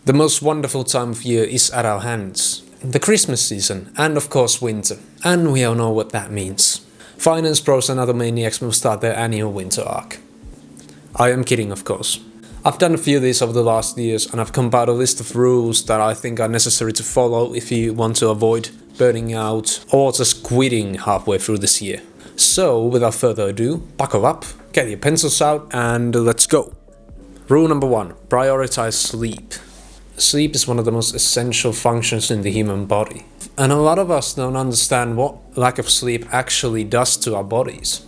The most wonderful time of year is at our hands. The Christmas season, and of course winter. And we all know what that means. Finance pros and other maniacs will start their annual winter arc. I am kidding, of course. I've done a few of these over the last years, and I've compiled a list of rules that I think are necessary to follow if you want to avoid burning out or just quitting halfway through this year. So, without further ado, buckle up, get your pencils out, and let's go. Rule number 1. Prioritize sleep. Sleep is one of the most essential functions in the human body. And a lot of us don't understand what lack of sleep actually does to our bodies.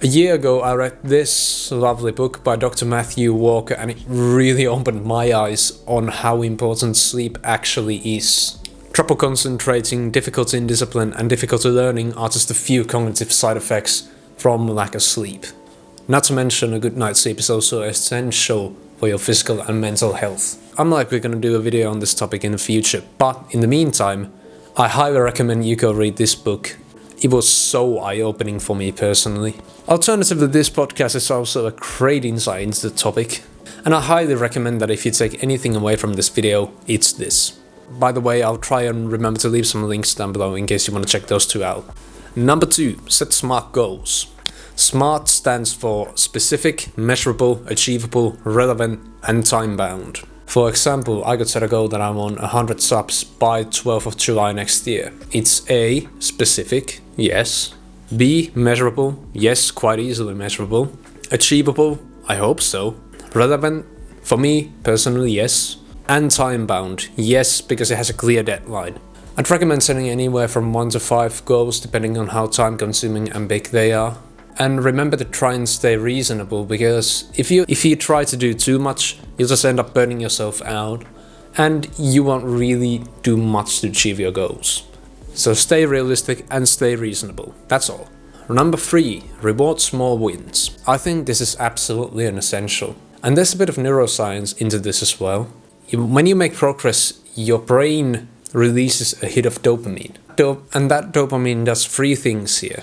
A year ago I read this lovely book by Dr. Matthew Walker, and it really opened my eyes on how important sleep actually is. Trouble concentrating, difficulty in discipline, and difficulty learning are just a few cognitive side effects from lack of sleep. Not to mention, a good night's sleep is also essential for your physical and mental health. I'm likely going to do a video on this topic in the future, but in the meantime, I highly recommend you go read this book. It was so eye-opening for me personally. Alternatively, this podcast is also a great insight into the topic, and I highly recommend that if you take anything away from this video, it's this. By the way, I'll try and remember to leave some links down below in case you want to check those two out. Number 2. Set SMART goals. SMART stands for specific, measurable, achievable, relevant, and time-bound. For example, I could set a goal that I want 100 subs by 12th of July next year. It's A. Specific, yes. B. Measurable, yes, quite easily measurable. Achievable, I hope so. Relevant, for me, personally, yes. And time-bound, yes, because it has a clear deadline. I'd recommend setting anywhere from 1 to 5 goals depending on how time-consuming and big they are. And remember to try and stay reasonable, because if you try to do too much, you'll just end up burning yourself out, and you won't really do much to achieve your goals. So stay realistic and stay reasonable, that's all. Number 3. Reward small wins. I think this is absolutely an essential. And there's a bit of neuroscience into this as well. When you make progress, your brain releases a hit of dopamine. And that dopamine does 3 things here.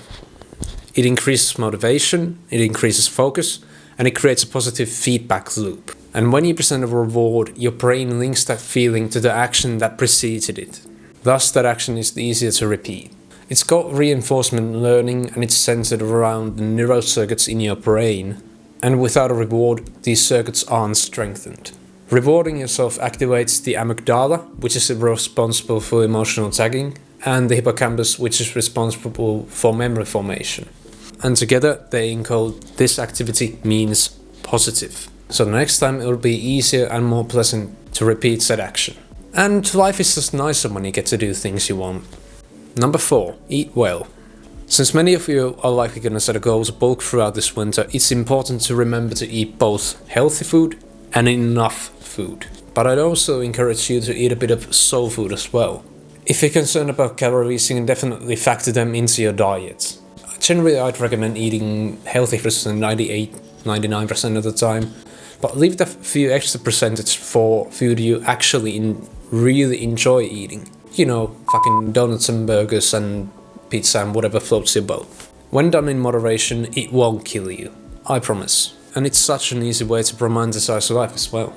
It increases motivation, it increases focus, and it creates a positive feedback loop. And when you present a reward, your brain links that feeling to the action that preceded it. Thus, that action is easier to repeat. It's called reinforcement learning, and it's centered around the neural circuits in your brain. And without a reward, these circuits aren't strengthened. Rewarding yourself activates the amygdala, which is responsible for emotional tagging, and the hippocampus, which is responsible for memory formation. And together they encode this activity means positive. So the next time it will be easier and more pleasant to repeat said action. And life is just nicer when you get to do things you want. Number 4. Eat well. Since many of you are likely going to set a goal to bulk throughout this winter, it's important to remember to eat both healthy food and enough food. But I'd also encourage you to eat a bit of soul food as well. If you're concerned about calories, you can definitely factor them into your diet. Generally, I'd recommend eating healthy foods 98-99% of the time, but leave the few extra percentage for food you actually really enjoy eating. You know, fucking donuts and burgers and pizza and whatever floats your boat. When done in moderation, it won't kill you. I promise. And it's such an easy way to romanticize life as well.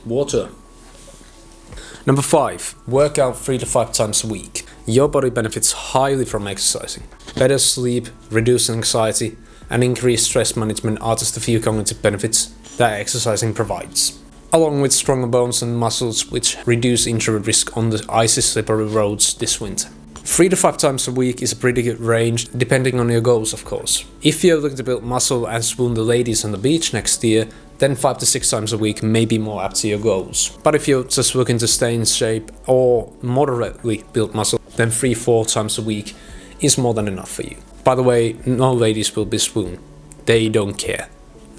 Water. Number 5. Work out 3 to 5 times a week. Your body benefits highly from exercising. Better sleep, reduced anxiety, and increased stress management are just a few cognitive benefits that exercising provides. Along with stronger bones and muscles, which reduce injury risk on the icy slippery roads this winter. 3 to 5 times a week is a pretty good range, depending on your goals of course. If you're looking to build muscle and swoon the ladies on the beach next year, then 5 to 6 times a week may be more apt to your goals. But if you're just looking to stay in shape or moderately build muscle, then 3-4 times a week is more than enough for you. By the way, no ladies will be swooned. They don't care.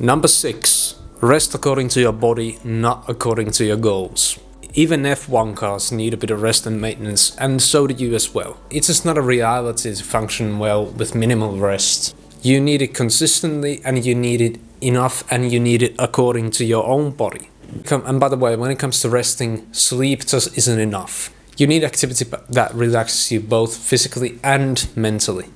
Number 6. Rest according to your body, not according to your goals. Even F1 cars need a bit of rest and maintenance, and so do you as well. It's just not a reality to function well with minimal rest. You need it consistently, and you need it enough, and you need it according to your own body. And by the way, when it comes to resting, sleep just isn't enough. You need activity that relaxes you both physically and mentally.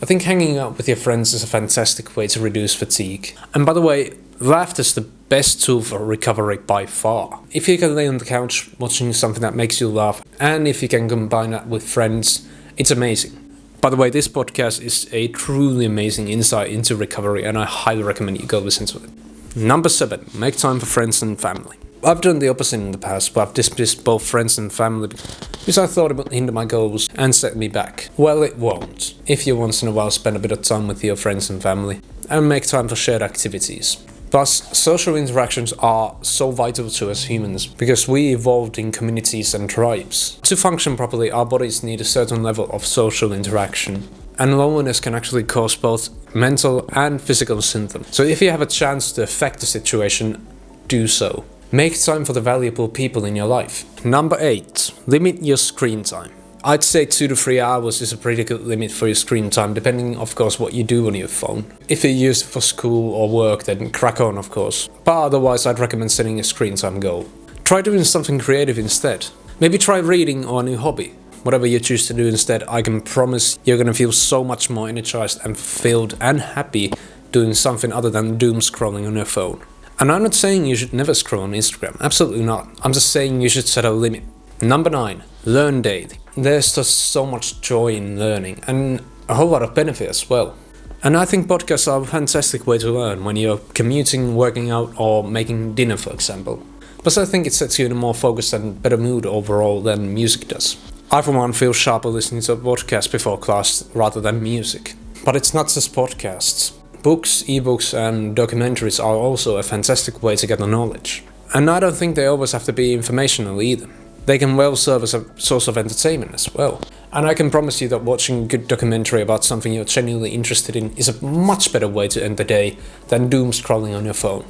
I think hanging out with your friends is a fantastic way to reduce fatigue. And by the way, Laughter's the best tool for recovery by far. If you can lay on the couch watching something that makes you laugh, and if you can combine that with friends, it's amazing. By the way, this podcast is a truly amazing insight into recovery, and I highly recommend you go listen to it. Number 7, make time for friends and family. I've done the opposite in the past, but I've dismissed both friends and family because I thought it would hinder my goals and set me back. Well, it won't, if you once in a while spend a bit of time with your friends and family, and make time for shared activities. Plus, social interactions are so vital to us humans because we evolved in communities and tribes. To function properly, our bodies need a certain level of social interaction. And loneliness can actually cause both mental and physical symptoms. So if you have a chance to affect the situation, do so. Make time for the valuable people in your life. Number 8, limit your screen time. I'd say 2 to 3 hours is a pretty good limit for your screen time, depending of course what you do on your phone. If you use it for school or work, then crack on of course. But otherwise I'd recommend setting a screen time goal. Try doing something creative instead. Maybe try reading or a new hobby. Whatever you choose to do instead, I can promise you're gonna feel so much more energized and fulfilled and happy doing something other than doom scrolling on your phone. And I'm not saying you should never scroll on Instagram, absolutely not. I'm just saying you should set a limit. Number 9, learn daily. There's just so much joy in learning and a whole lot of benefit as well. And I think podcasts are a fantastic way to learn when you're commuting, working out or making dinner for example. Plus I think it sets you in a more focused and better mood overall than music does. I for one feel sharper listening to a podcast before class rather than music. But it's not just podcasts. Books, ebooks and documentaries are also a fantastic way to get the knowledge. And I don't think they always have to be informational either. They can well serve as a source of entertainment as well. And I can promise you that watching a good documentary about something you're genuinely interested in is a much better way to end the day than doom scrolling on your phone.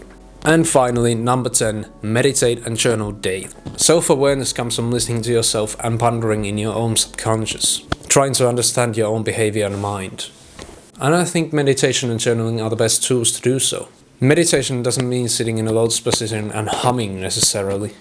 And finally, number 10, meditate and journal daily. Self-awareness comes from listening to yourself and pondering in your own subconscious, trying to understand your own behavior and mind. And I think meditation and journaling are the best tools to do so. Meditation doesn't mean sitting in a lotus position and humming necessarily.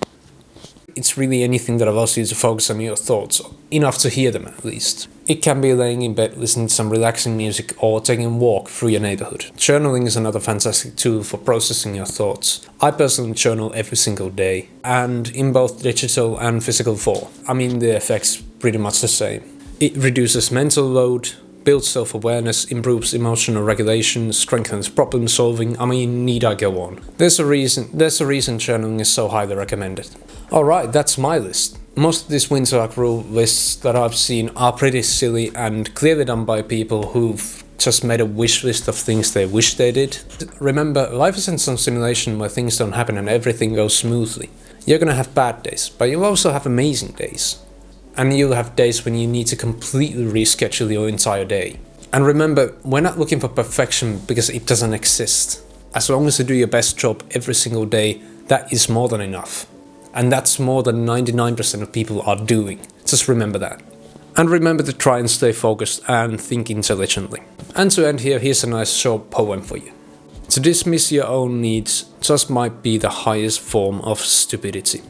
It's really anything that allows you to focus on your thoughts, enough to hear them at least. It can be laying in bed listening to some relaxing music or taking a walk through your neighborhood. Journaling is another fantastic tool for processing your thoughts. I personally journal every single day, and in both digital and physical form. I mean, the effect's pretty much the same. It reduces mental load, builds self-awareness, improves emotional regulation, strengthens problem solving. I mean, need I go on? There's a reason journaling is so highly recommended. Alright, that's my list. Most of these Winter Arc rule lists that I've seen are pretty silly and clearly done by people who've just made a wish list of things they wish they did. Remember, life isn't some simulation where things don't happen and everything goes smoothly. You're gonna have bad days, but you'll also have amazing days. And you'll have days when you need to completely reschedule your entire day. And remember, we're not looking for perfection because it doesn't exist. As long as you do your best job every single day, that is more than enough. And that's more than 99% of people are doing. Just remember that. And remember to try and stay focused and think intelligently. And to end here, here's a nice short poem for you. To dismiss your own needs just might be the highest form of stupidity.